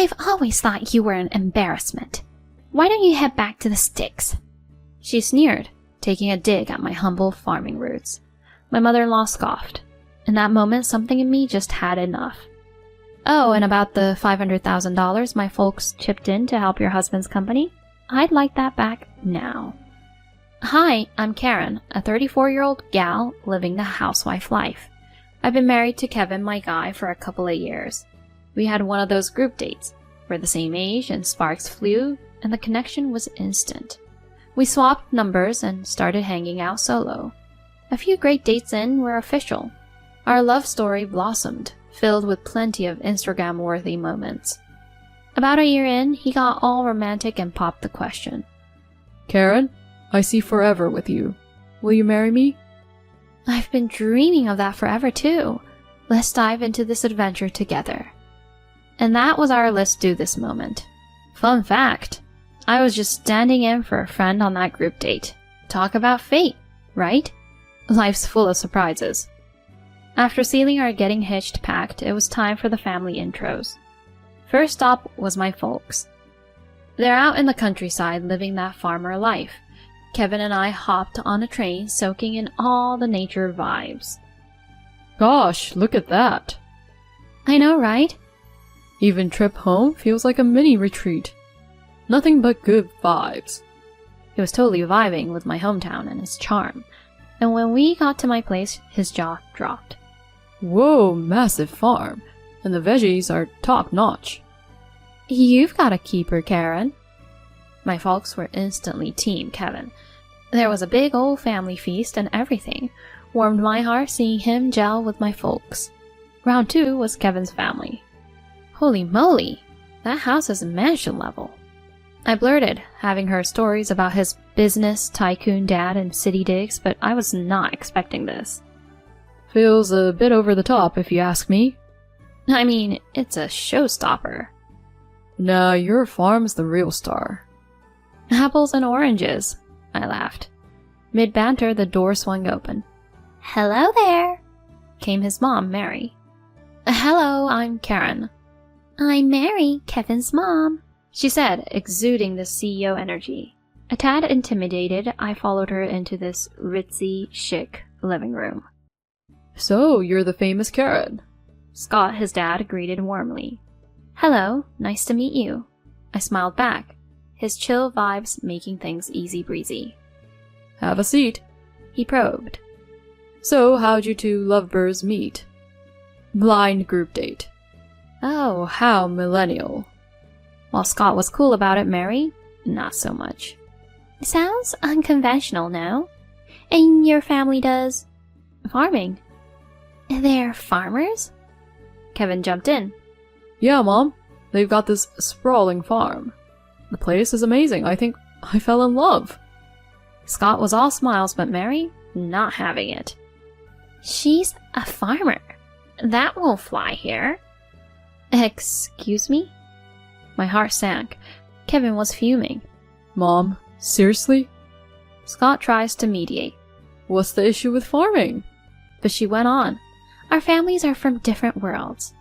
I've always thought you were an embarrassment. Why don't you head back to the sticks? She sneered, taking a dig at my humble farming roots. My mother-in-law scoffed. In that moment, something in me just had enough. Oh, and about the $500,000 my folks chipped in to help your husband's company? I'd like that back now. Hi, I'm Karen, a 34-year-old gal living the housewife life. I've been married to Kevin, my guy, for a couple of years. We had one of those group dates. We're the same age and sparks flew, and the connection was instant. We swapped numbers and started hanging out solo. A few great dates in, we're official. Our love story blossomed, filled with plenty of Instagram-worthy moments. About a year in, he got all romantic and popped the question. Karen, I see forever with you. Will you marry me? I've been dreaming of that forever too. Let's dive into this adventure together. And that was our let's do this moment. Fun fact, I was just standing in for a friend on that group date. Talk about fate, right? Life's full of surprises. After sealing our getting hitched pact, it was time for the family intros. First stop was my folks. They're out in the countryside living that farmer life. Kevin and I hopped on a train soaking in all the nature vibes. Gosh, look at that. I know, right? Even trip home feels like a mini retreat. Nothing but good vibes. He was totally vibing with my hometown and its charm. And when we got to my place, his jaw dropped. Whoa, massive farm. And the veggies are top-notch. You've got a keeper, Karen. My folks were instantly Team Kevin. There was a big old family feast and everything. Warmed my heart seeing him gel with my folks. Round 2 was Kevin's family. Holy moly, that house is mansion level. I blurted, having heard stories about his business tycoon dad and city digs, but I was not expecting this. Feels a bit over the top, if you ask me. I mean, it's a showstopper. Nah, your farm's the real star. Apples and oranges, I laughed. Mid-banter, the door swung open. Hello there, came his mom, Mary. Hello, I'm Karen. I'm Mary, Kevin's mom, she said, exuding the CEO energy. A tad intimidated, I followed her into this ritzy, chic living room. So, you're the famous Karen. Scott, his dad, greeted warmly. Hello, nice to meet you. I smiled back, his chill vibes making things easy breezy. Have a seat, he probed. So, how'd you two lovebirds meet? Blind group date. Oh, How millennial. While Scott was cool about it, Mary, not so much. Sounds unconventional, no? And your family does farming. They're farmers? Kevin jumped in. Yeah, Mom. They've got this sprawling farm. The place is amazing. I think I fell in love. Scott was all smiles, but Mary, not having it. She's a farmer. That won't fly here. Excuse me? My heart sank. Kevin was fuming. Mom, seriously? Scott tries to mediate. What's the issue with farming? But she went on. Our families are from different worlds.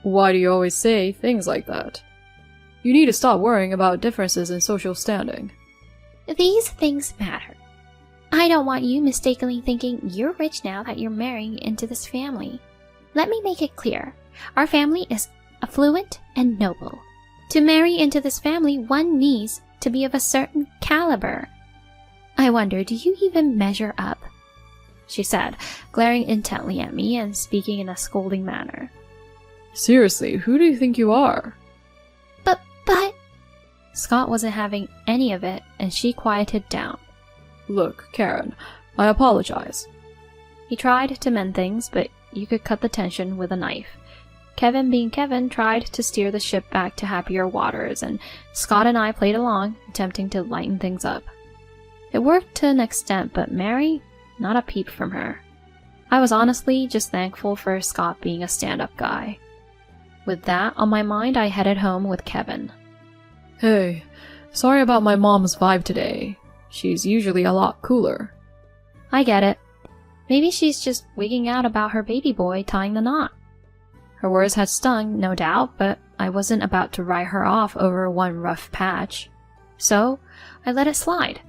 Why do you always say things like that? You need to stop worrying about differences in social standing. These things matter. I don't want you mistakenly thinking you're rich now that you're marrying into this family. Let me make it clear. Our family is affluent and noble. To marry into this family, one needs to be of a certain caliber. I wonder, do you even measure up? She said, glaring intently at me and speaking in a scolding manner. Seriously, who do you think you are? But... Scott wasn't having any of it, and she quieted down. Look, Karen, I apologize. He tried to mend things, but you could cut the tension with a knife. Kevin, being Kevin, tried to steer the ship back to happier waters, and Scott and I played along, attempting to lighten things up. It worked to an extent, but Mary, not a peep from her. I was honestly just thankful for Scott being a stand-up guy. With that on my mind, I headed home with Kevin. Hey, sorry about my mom's vibe today. She's usually a lot cooler. I get it. Maybe she's just wigging out about her baby boy tying the knot. Her words had stung, no doubt, but I wasn't about to write her off over one rough patch. So, I let it slide.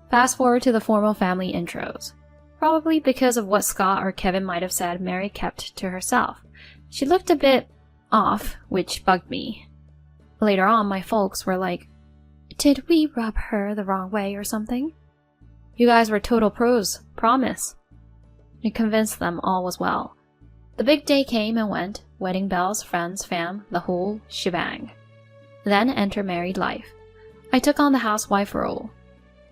Fast forward to the formal family intros. Probably because of what Scott or Kevin might have said, Mary kept to herself. She looked a bit off, which bugged me. Later on, my folks were like, "Did we rub her the wrong way or something?" "You guys were total pros, promise." It convinced them all was well. The big day came and went, wedding bells, friends, fam, the whole shebang. Then enter married life. I took on the housewife role.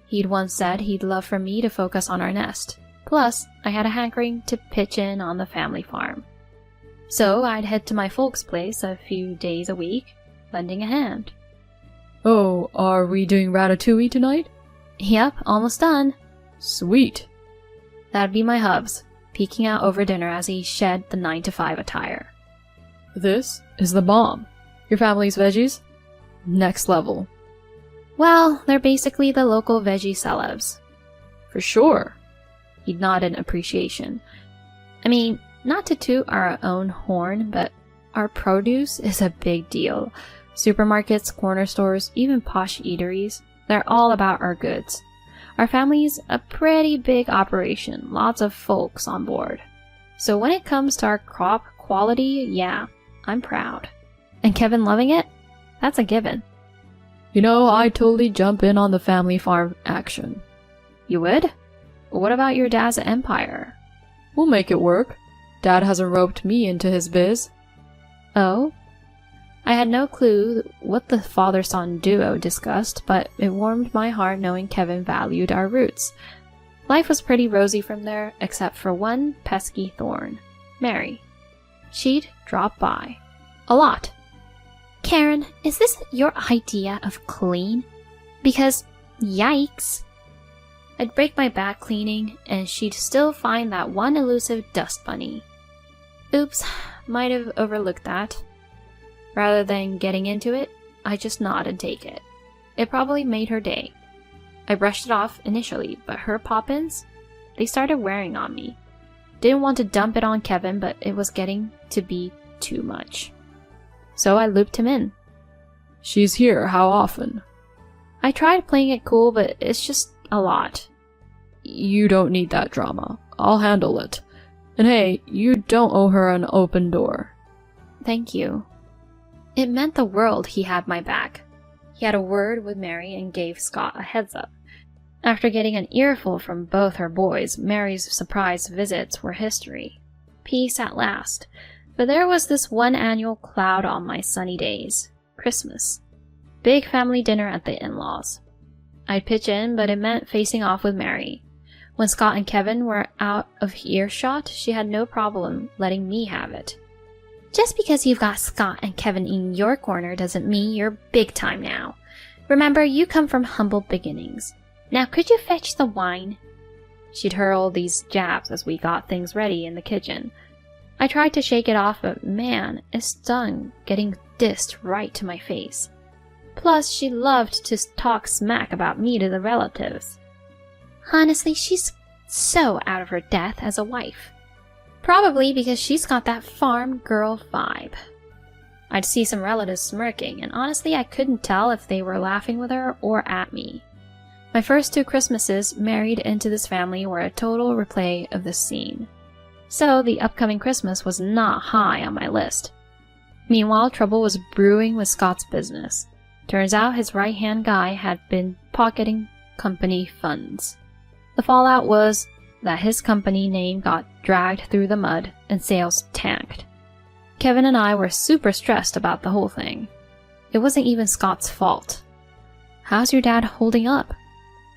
He'd once said he'd love for me to focus on our nest. Plus, I had a hankering to pitch in on the family farm. So I'd head to my folks' place a few days a week, lending a hand. "Oh, are we doing ratatouille tonight?" "Yep, almost done." "Sweet." That'd be my hubs, peeking out over dinner as he shed the 9-to-5 attire. "This is the bomb. Your family's veggies? Next level." "Well, they're basically the local veggie celebs." "For sure." He'd nod in appreciation. I mean, not to toot our own horn, but our produce is a big deal. Supermarkets, corner stores, even posh eateries, they're all about our goods. Our family's a pretty big operation, lots of folks on board. So when it comes to our crop quality, yeah, I'm proud. And Kevin loving it? That's a given. You know, I'd totally jump in on the family farm action. You would? What about your dad's empire? We'll make it work. Dad hasn't roped me into his biz. Oh? I had no clue what the father-son duo discussed, but it warmed my heart knowing Kevin valued our roots. Life was pretty rosy from there, except for one pesky thorn. Mary. She'd drop by. A lot. "Karen, is this your idea of clean? Because, yikes." I'd break my back cleaning, and she'd still find that one elusive dust bunny. Oops, might have overlooked that. Rather than getting into it, I just nod and take it. It probably made her day. I brushed it off initially, but her pop-ins? They started wearing on me. Didn't want to dump it on Kevin, but it was getting to be too much. So I looped him in. "She's here, how often?" I tried playing it cool, but it's just a lot. "You don't need that drama. I'll handle it. And hey, you don't owe her an open door." Thank you. It meant the world he had my back. He had a word with Mary and gave Scott a heads up. After getting an earful from both her boys, Mary's surprise visits were history. Peace at last. But there was this one annual cloud on my sunny days. Christmas. Big family dinner at the in-laws. I'd pitch in, but it meant facing off with Mary. When Scott and Kevin were out of earshot, she had no problem letting me have it. "Just because you've got Scott and Kevin in your corner doesn't mean you're big time now. Remember, you come from humble beginnings. Now could you fetch the wine?" She'd hurl these jabs as we got things ready in the kitchen. I tried to shake it off, but man, it stung getting dissed right to my face. Plus, she loved to talk smack about me to the relatives. Honestly, she's so out of her depth as a wife. Probably because she's got that farm girl vibe. I'd see some relatives smirking, and honestly I couldn't tell if they were laughing with her or at me. My first 2 Christmases married into this family were a total replay of this scene. So the upcoming Christmas was not high on my list. Meanwhile, trouble was brewing with Scott's business. Turns out his right-hand guy had been pocketing company funds. The fallout was that his company name got dragged through the mud and sales tanked. Kevin and I were super stressed about the whole thing. It wasn't even Scott's fault. "How's your dad holding up?"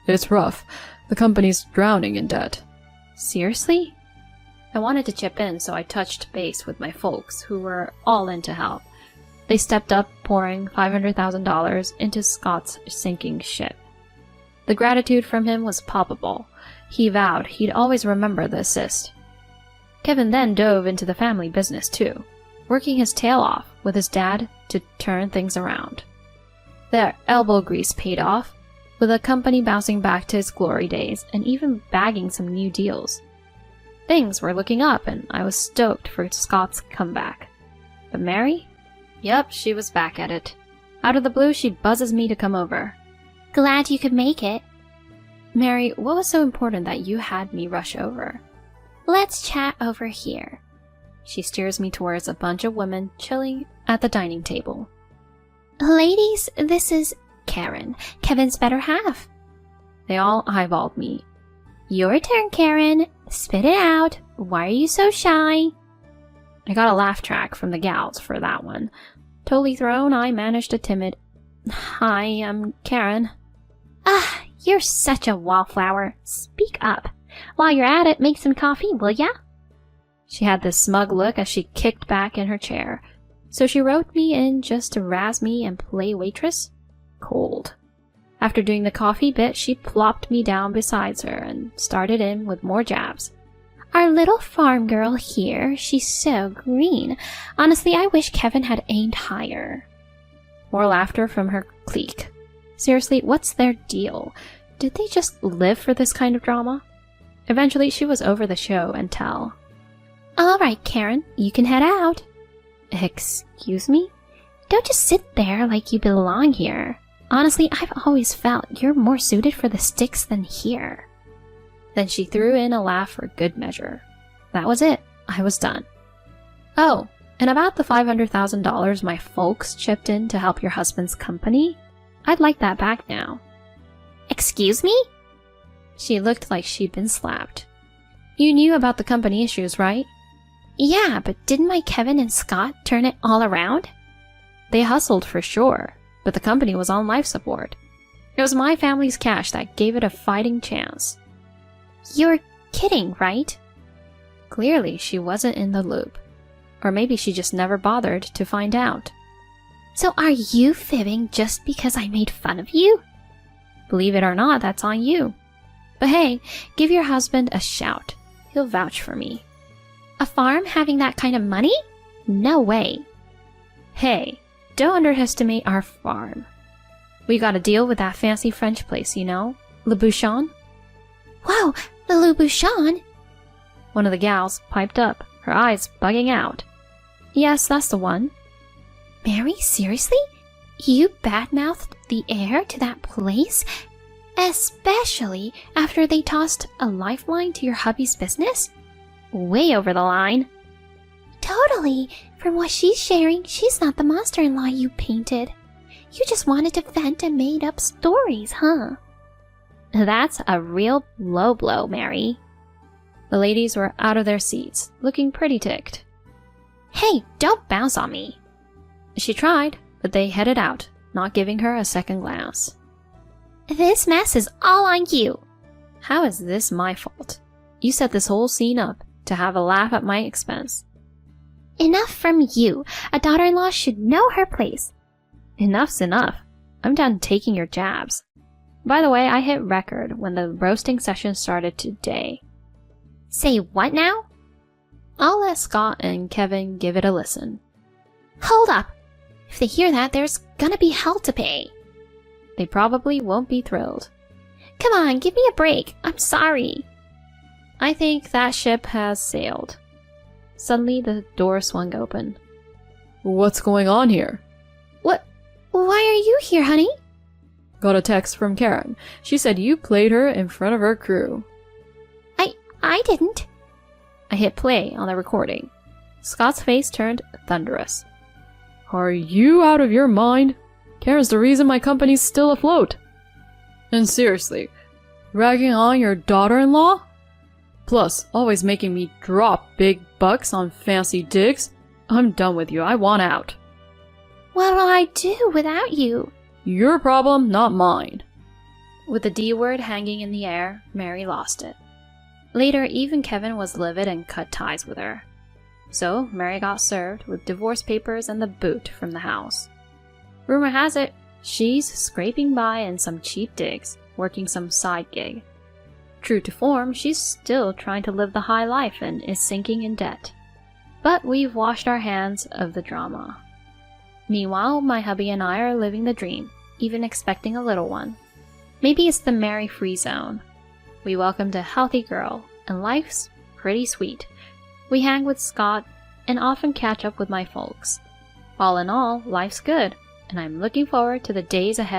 "It's rough. The company's drowning in debt." "Seriously?" I wanted to chip in, so I touched base with my folks, who were all in to help. They stepped up, pouring $500,000 into Scott's sinking ship. The gratitude from him was palpable. He vowed he'd always remember the assist. Kevin then dove into the family business too, working his tail off with his dad to turn things around. Their elbow grease paid off, with the company bouncing back to its glory days and even bagging some new deals. Things were looking up, and I was stoked for Scott's comeback. But Mary? Yep, she was back at it. Out of the blue, she buzzes me to come over. Glad you could make it. Mary, what was so important that you had me rush over? Let's chat over here. She steers me towards a bunch of women chilling at the dining table. Ladies, this is Karen, Kevin's better half. They all eyeballed me. Your turn, Karen. Spit it out. Why are you so shy? I got a laugh track from the gals for that one. Totally thrown, I managed a timid, Hi, I'm Karen. Ah, you're such a wallflower. Speak up. While you're at it, make some coffee, will ya? She had this smug look as she kicked back in her chair. So she wrote me in just to razz me and play waitress? Cold. After doing the coffee bit, she plopped me down beside her and started in with more jabs. Our little farm girl here, she's so green. Honestly, I wish Kevin had aimed higher. More laughter from her clique. Seriously, what's their deal? Did they just live for this kind of drama? Eventually, she was over the show and tell. Alright, Karen, you can head out. Excuse me? Don't just sit there like you belong here. Honestly, I've always felt you're more suited for the sticks than here. Then she threw in a laugh for good measure. That was it. I was done. Oh, and about the $500,000 my folks chipped in to help your husband's company? I'd like that back now. Excuse me? She looked like she'd been slapped. You knew about the company issues, right? Yeah, but didn't my Kevin and Scott turn it all around? They hustled for sure, but the company was on life support. It was my family's cash that gave it a fighting chance. You're kidding, right? Clearly, she wasn't in the loop. Or maybe she just never bothered to find out. So are you fibbing just because I made fun of you? Believe it or not, that's on you. But hey, give your husband a shout. He'll vouch for me. A farm having that kind of money? No way. Hey, don't underestimate our farm. We got a deal with that fancy French place, you know? Le Bouchon? Whoa, the Le Bouchon? One of the gals piped up, her eyes bugging out. Yes, that's the one. Mary, seriously? You badmouthed the heir to that place? Especially after they tossed a lifeline to your hubby's business? Way over the line. Totally. From what she's sharing, she's not the monster-in-law you painted. You just wanted to vent and made up stories, huh? That's a real low blow, Mary. The ladies were out of their seats, looking pretty ticked. Hey, don't bounce on me. She tried, but they headed out, not giving her a second glance. This mess is all on you. How is this my fault? You set this whole scene up to have a laugh at my expense. Enough from you. A daughter-in-law should know her place. Enough's enough. I'm done taking your jabs. By the way, I hit record when the roasting session started today. Say what now? I'll let Scott and Kevin give it a listen. Hold up! If they hear that, there's gonna be hell to pay. They probably won't be thrilled. Come on, give me a break. I'm sorry. I think that ship has sailed. Suddenly, the door swung open. What's going on here? What? Why are you here, honey? Got a text from Karen. She said you played her in front of her crew. I didn't. I hit play on the recording. Scott's face turned thunderous. Are you out of your mind? Karen's the reason my company's still afloat. And seriously, ragging on your daughter-in-law? Plus, always making me drop big bucks on fancy digs. I'm done with you. I want out. What'll I do without you? Your problem, not mine. With the D word hanging in the air, Mary lost it. Later, even Kevin was livid and cut ties with her. So, Mary got served with divorce papers and the boot from the house. Rumor has it, she's scraping by in some cheap digs, working some side gig. True to form, she's still trying to live the high life and is sinking in debt. But we've washed our hands of the drama. Meanwhile, my hubby and I are living the dream, even expecting a little one. Maybe it's the Mary free zone. We welcomed a healthy girl, and life's pretty sweet. We hang with Scott and often catch up with my folks. All in all, life's good, and I'm looking forward to the days ahead.